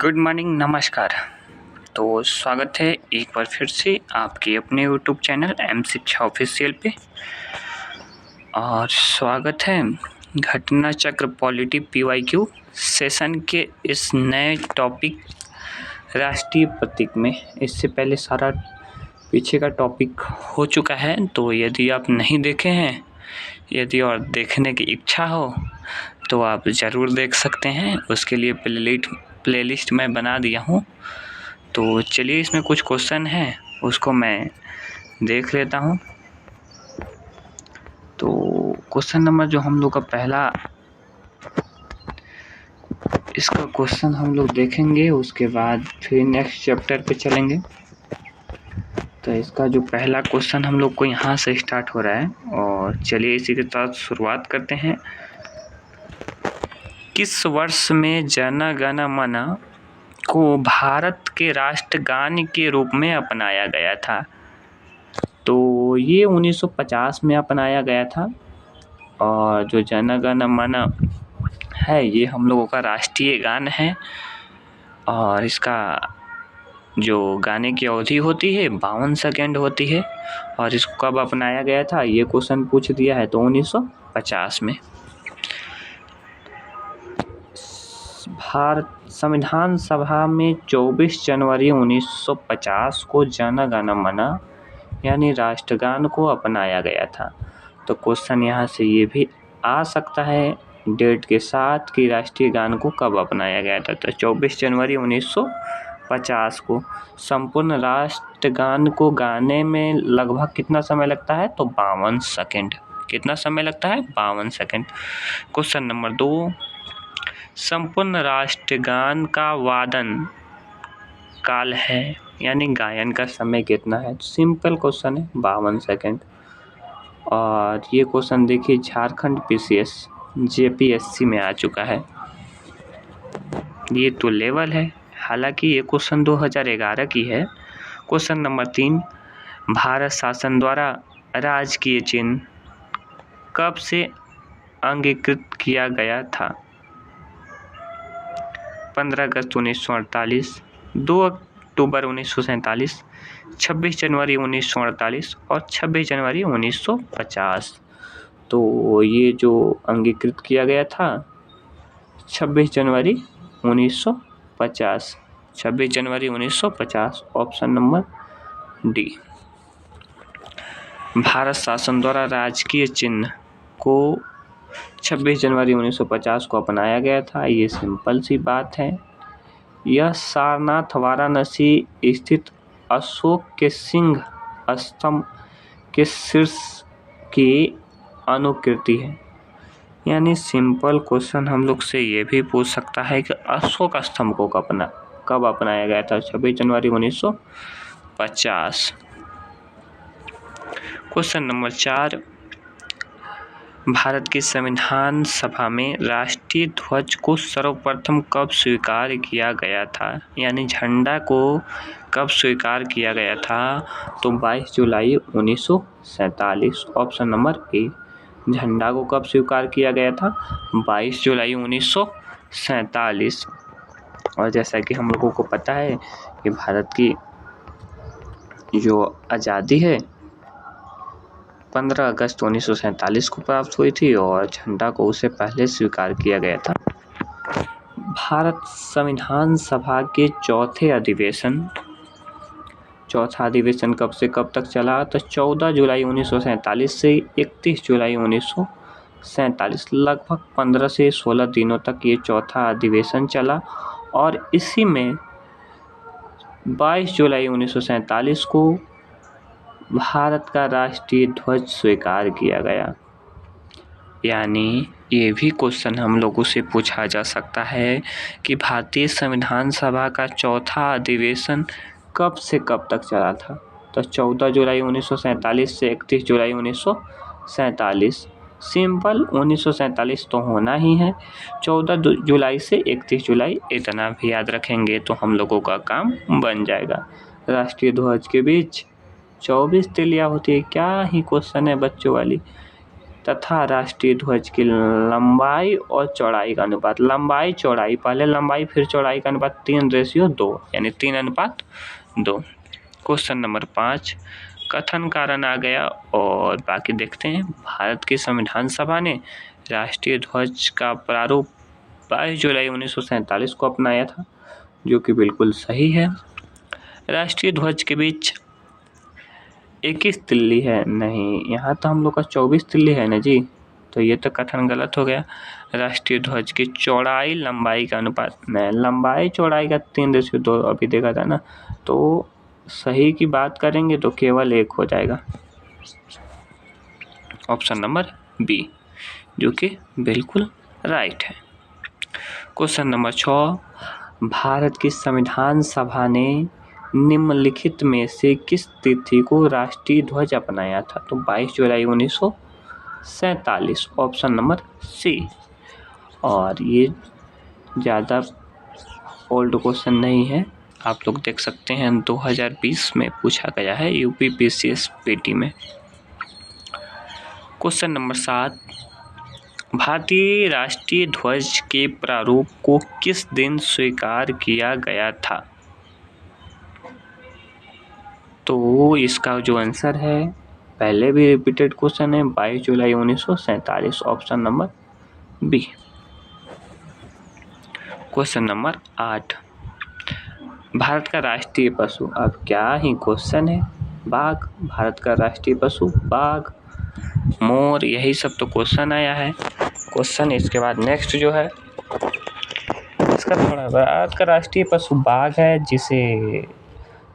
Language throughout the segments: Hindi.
गुड मॉर्निंग, नमस्कार। तो स्वागत है एक बार फिर से आपके अपने यूट्यूब चैनल एम शिक्षा ऑफिशियल पे। और स्वागत है घटना चक्र पॉलिटी PYQ सेशन के इस नए टॉपिक राष्ट्रीय प्रतीक में। इससे पहले सारा पीछे का टॉपिक हो चुका है, तो यदि आप नहीं देखे हैं, यदि और देखने की इच्छा हो तो आप ज़रूर देख सकते हैं। उसके लिए प्लेलिस्ट मैं बना दिया हूँ। तो चलिए, इसमें कुछ क्वेश्चन हैं, उसको मैं देख लेता हूँ। तो क्वेश्चन नंबर जो हम लोग का पहला, इसका क्वेश्चन हम लोग देखेंगे, उसके बाद फिर नेक्स्ट चैप्टर पे चलेंगे। तो इसका जो पहला क्वेश्चन हम लोग को यहाँ से स्टार्ट हो रहा है, और चलिए इसी के साथ शुरुआत करते हैं। किस वर्ष में जन गण मन को भारत के राष्ट्रगान के रूप में अपनाया गया था? तो ये 1950 में अपनाया गया था। और जो जन गण मन है, ये हम लोगों का राष्ट्रीय गान है। और इसका जो गाने की अवधि होती है 52 सेकेंड होती है। और इसको कब अपनाया गया था, ये क्वेश्चन पूछ दिया है, तो 1950 में। भारत संविधान सभा में 24 जनवरी 1950 को जन गण मन यानी राष्ट्रगान को अपनाया गया था। तो क्वेश्चन यहाँ से ये भी आ सकता है डेट के साथ कि राष्ट्रीय गान को कब अपनाया गया था। तो 24 जनवरी 1950 को। संपूर्ण राष्ट्रगान को गाने में लगभग कितना समय लगता है? तो 52 सेकेंड। कितना समय लगता है? 52 सेकेंड। क्वेश्चन नंबर 2, संपूर्ण राष्ट्रगान का वादन काल है यानी गायन का समय कितना है? सिंपल क्वेश्चन है, 52 सेकेंड। और ये क्वेश्चन देखिए झारखंड PCS JPSC में आ चुका है। ये तो लेवल है, हालांकि ये क्वेश्चन 2011 की है। क्वेश्चन नंबर 3, भारत शासन द्वारा राजकीय चिन्ह कब से अंगीकृत किया गया था? 15 अगस्त 1948, 2 अक्टूबर 1947, 26 जनवरी 1948 और 26 जनवरी 1950। तो ये जो अंगीकृत किया गया था 26 जनवरी 1950। 26 जनवरी 1950, ऑप्शन नंबर डी। भारत शासन द्वारा राजकीय चिन्ह को 26 जनवरी 1950 को अपनाया गया था। ये सिंपल सी बात है। यह सारनाथ वाराणसी स्थित अशोक के सिंह स्तंभ के शीर्ष की अनुकृति है। यानी सिंपल क्वेश्चन हम लोग से ये भी पूछ सकता है कि अशोक स्तंभ को कब अपनाया गया था? 26 जनवरी 1950। क्वेश्चन नंबर 4, भारत की संविधान सभा में राष्ट्रीय ध्वज को सर्वप्रथम कब स्वीकार किया गया था? यानी झंडा को कब स्वीकार किया गया था? तो 22 जुलाई 1947, ऑप्शन नंबर ए। झंडा को कब स्वीकार किया गया था? 22 जुलाई 1947। और जैसा कि हम लोगों को पता है कि भारत की जो आज़ादी है 15 अगस्त 1947 को प्राप्त हुई थी, और झंडा को उससे पहले स्वीकार किया गया था। भारत संविधान सभा के चौथा अधिवेशन कब से कब तक चला? तो 14 जुलाई 1947 से 31 जुलाई 1947, लगभग 15 से 16 दिनों तक ये चौथा अधिवेशन चला। और इसी में 22 जुलाई 1947 को भारत का राष्ट्रीय ध्वज स्वीकार किया गया। यानी ये भी क्वेश्चन हम लोगों से पूछा जा सकता है कि भारतीय संविधान सभा का चौथा अधिवेशन कब से कब तक चला था? तो 14 जुलाई 1947 से 31 जुलाई 1947। सिंपल 1947 तो होना ही है, 14 जुलाई से 31 जुलाई, इतना भी याद रखेंगे तो हम लोगों का काम बन जाएगा। राष्ट्रीय ध्वज के बीच 24 तिलियां होती है। क्या ही क्वेश्चन है बच्चों वाली। तथा राष्ट्रीय ध्वज की लंबाई और चौड़ाई का अनुपात। लंबाई चौड़ाई, पहले लंबाई फिर चौड़ाई का अनुपात 3:2 यानी 3:2। क्वेश्चन नंबर 5 कथन कारण आ गया और बाकी देखते हैं। भारत की संविधान सभा ने राष्ट्रीय ध्वज का प्रारूप 22 जुलाई 1947 को अपनाया था, जो कि बिल्कुल सही है। राष्ट्रीय ध्वज के बीच 21 तिल्ली है, नहीं, यहाँ तो हम लोग का 24 तिल्ली है ना जी, तो ये तो कथन गलत हो गया। राष्ट्रीय ध्वज की चौड़ाई लंबाई का अनुपात, नहीं, लंबाई चौड़ाई का 3:2 अभी देखा था ना, तो सही की बात करेंगे तो केवल 1 हो जाएगा, ऑप्शन नंबर बी, जो कि बिल्कुल राइट है। क्वेश्चन नंबर 6 भारत की संविधान सभा ने निम्नलिखित में से किस तिथि को राष्ट्रीय ध्वज अपनाया था? तो 22 जुलाई 1947, ऑप्शन नंबर सी। और ये ज़्यादा ओल्ड क्वेश्चन नहीं है, आप लोग देख सकते हैं 2020 में पूछा गया है यूपी PCS PT में। क्वेश्चन नंबर 7 भारतीय राष्ट्रीय ध्वज के प्रारूप को किस दिन स्वीकार किया गया था? तो इसका जो आंसर है, पहले भी रिपीटेड क्वेश्चन है, 22 जुलाई 1947, option number b. Question number 8 भारत का राष्ट्रीय पशु, अब क्या ही क्वेश्चन है, बाघ, भारत का राष्ट्रीय पशु बाघ, मोर, यही सब तो क्वेश्चन आया है। क्वेश्चन इसके बाद नेक्स्ट जो है इसका थोड़ा, भारत का राष्ट्रीय पशु बाघ है, जिसे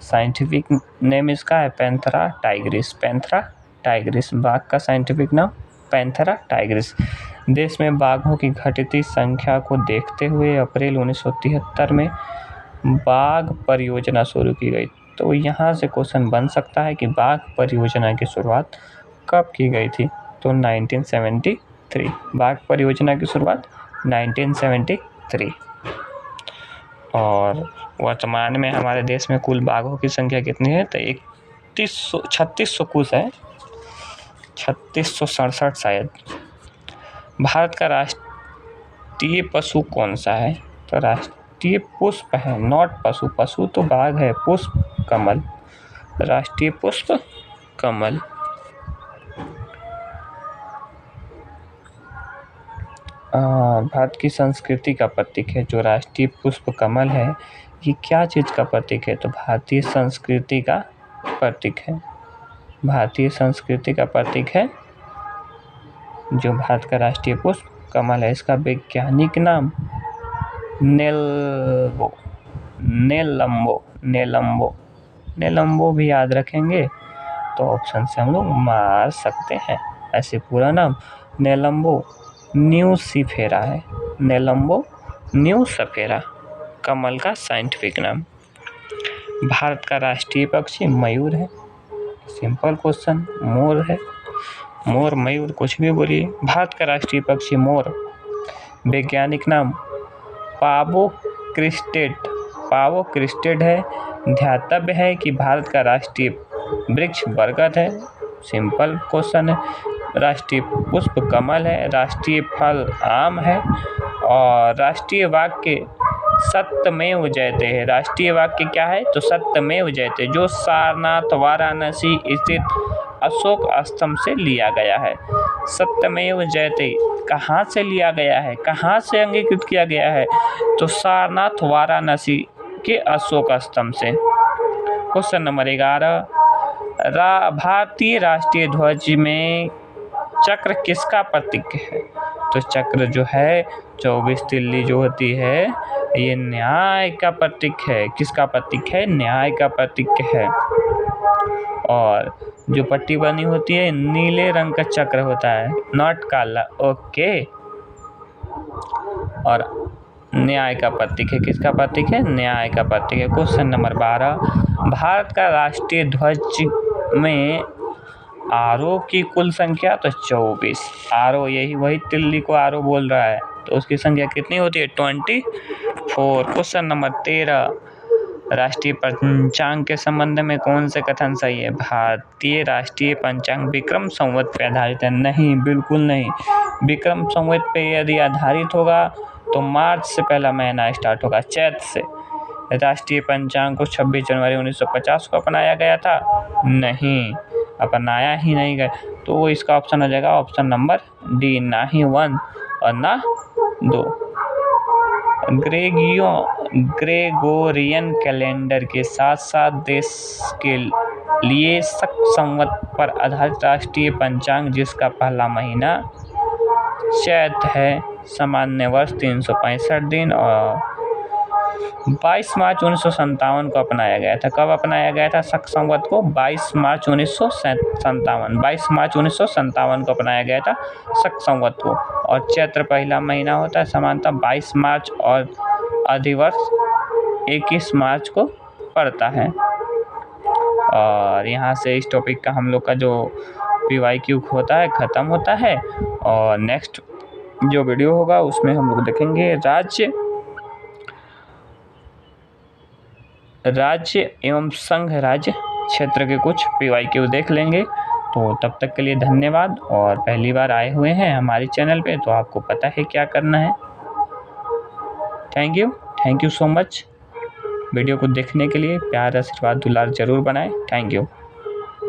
साइंटिफिक नेम इसका है पैंथेरा टाइग्रिस। पैंथेरा टाइग्रिस बाघ का साइंटिफिक नाम पैंथेरा टाइग्रिस। देश में बाघों की घटती संख्या को देखते हुए अप्रैल 1973 में बाघ परियोजना शुरू की गई। तो यहाँ से क्वेश्चन बन सकता है कि बाघ परियोजना की शुरुआत कब की गई थी? तो 1973, बाघ परियोजना की शुरुआत 1973। और वर्तमान में हमारे देश में कुल बाघों की संख्या कितनी है? तो 3600 कुछ है, 3667 शायद। भारत का राष्ट्रीय पशु कौन सा है? तो राष्ट्रीय पुष्प है, नॉट पशु, पशु तो बाघ है, पुष्प कमल, राष्ट्रीय पुष्प कमल। भारत की संस्कृति का प्रतीक है जो राष्ट्रीय पुष्प कमल है, ये क्या चीज़ का प्रतीक है? तो भारतीय संस्कृति का प्रतीक है, भारतीय संस्कृति का प्रतीक है जो भारत का राष्ट्रीय पुष्प कमल है। इसका वैज्ञानिक नाम नेलम्बो भी याद रखेंगे तो ऑप्शन से हम लोग मार सकते हैं। ऐसे पूरा नाम नेलम्बो न्यूसिफेरा है, नेलम्बो न्यूसिफेरा कमल का साइंटिफिक नाम। भारत का राष्ट्रीय पक्षी मयूर है, सिंपल क्वेश्चन, मोर है, मोर मयूर कुछ भी बोलिए। भारत का राष्ट्रीय पक्षी मोर। वैज्ञानिक नाम पावो क्रिस्टेड है। ध्यातव्य है कि भारत का राष्ट्रीय वृक्ष बरगद है, सिंपल क्वेश्चन है। राष्ट्रीय पुष्प कमल है, राष्ट्रीय फल आम है। और राष्ट्रीय वाक्य सत्यमेव जयते है। राष्ट्रीय वाक्य क्या है? तो सत्यमेव जयते, जो सारनाथ वाराणसी स्थित अशोक स्तंभ से लिया गया है। सत्यमेव जयते कहाँ से लिया गया है, कहाँ से अंगीकृत किया गया है? तो सारनाथ वाराणसी के अशोक स्तंभ से। क्वेश्चन नंबर 11 भारतीय राष्ट्रीय ध्वज में चक्र किसका प्रतीक है? तो चक्र जो है 24 तिल्ली जो होती है, ये न्याय का प्रतीक है। किसका प्रतीक है? न्याय का प्रतीक है। और जो पट्टी बनी होती है नीले रंग का चक्र होता है, नॉट काला, ओके। और न्याय का प्रतीक है, किसका प्रतीक है? न्याय का प्रतीक है। क्वेश्चन नंबर 12 भारत का राष्ट्रीय ध्वज में आरो की कुल संख्या? तो 24। आरो, यही वही तिल्ली को आरो बोल रहा है, तो उसकी संख्या कितनी होती है? 24। क्वेश्चन नंबर 13 राष्ट्रीय पंचांग के संबंध में कौन से कथन सही है? भारतीय राष्ट्रीय पंचांग विक्रम संवत पे आधारित है। नहीं, बिल्कुल नहीं। विक्रम संवत पे यदि आधारित होगा तो मार्च से पहला महीना स्टार्ट होगा, चैत्र से। राष्ट्रीय पंचांग को 26 जनवरी 1950 को अपनाया गया था? नहीं, अपनाया ही नहीं गया। तो इसका ऑप्शन हो जाएगा ऑप्शन नंबर डी, ना ही 1 और ना 2। ग्रेगोरियन कैलेंडर के साथ साथ देश के लिए शक संवत पर आधारित राष्ट्रीय पंचांग जिसका पहला महीना चैत्र है, सामान्य वर्ष 365 दिन और 22 मार्च 1957 को अपनाया गया था। कब अपनाया गया था शक संवत को? 22 मार्च 1957 को अपनाया गया था शक संवत को। और चैत्र पहला महीना होता है, सामान्यतः 22 मार्च और अधिवर्ष 21 मार्च को पड़ता है। और यहाँ से इस टॉपिक का हम लोग का जो PYQ होता है ख़त्म होता है। और नेक्स्ट जो वीडियो होगा उसमें हम लोग देखेंगे राज्य एवं संघ राज्य क्षेत्र के कुछ PYQ देख लेंगे। तो तब तक के लिए धन्यवाद। और पहली बार आए हुए हैं हमारे चैनल पे तो आपको पता है क्या करना है। Thank you so much. Video को देखने के लिए प्यार, आशीर्वाद, दुलार ज़रूर बनाएं। Thank you.